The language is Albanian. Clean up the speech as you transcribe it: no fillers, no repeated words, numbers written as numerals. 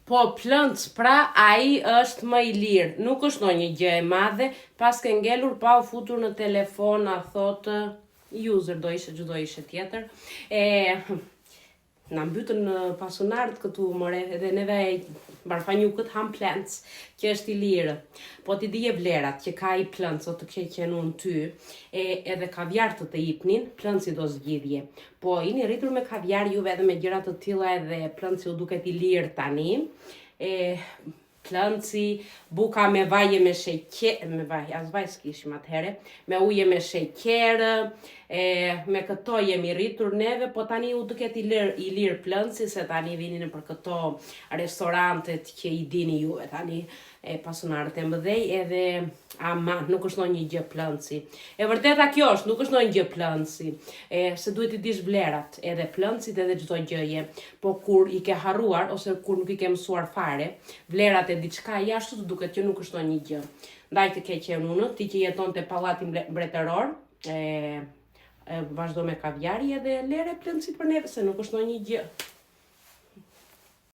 Po plënc, pra ai është më i lirë, nuk është ndonjë gjë e madhe, pas ke ngelur pa u futur në telefon, a thotë user do ishte çdo ishte tjetër. Na mbytën pasunart këtu more, edhe neve barfanjukët ham plënc, që është i lirë. Po ti dije vlerat që ka i plënc, o të keqen unë ty, edhe kaviar të jepnin, plënci do zgjidhje. Po jeni rritur me kaviar juve edhe me gjëra të tilla edhe plënci u duket i lirë tani. Plënci, buka me vaje me sheqer, me vaj, as vaj s'kishim atëhere, me uje me sheqer, me këto jemi rritur neve, po tani u duket i lirë plënci, se tani vinin për këto restorantet që i dini juve tani, pasunarët e mëdhej, edhe ama, nuk është ndonjë gjë plënci. E vërteta kjo është, nuk është ndonjë gjë plënci, se duhet i dish vlerat, edhe plëncit edhe çdo gjëje. Po kur i ke harruar, ose kur nuk i ke mësuar fare, vlerat e diçka jashtu të duket që nuk është ndonjë gjë. Ndaj të keqen unë, ti që jeton te pallati mbretëror, vazhdo me kaviari edhe lere plëncit për neve, se nuk është ndonjë gjë.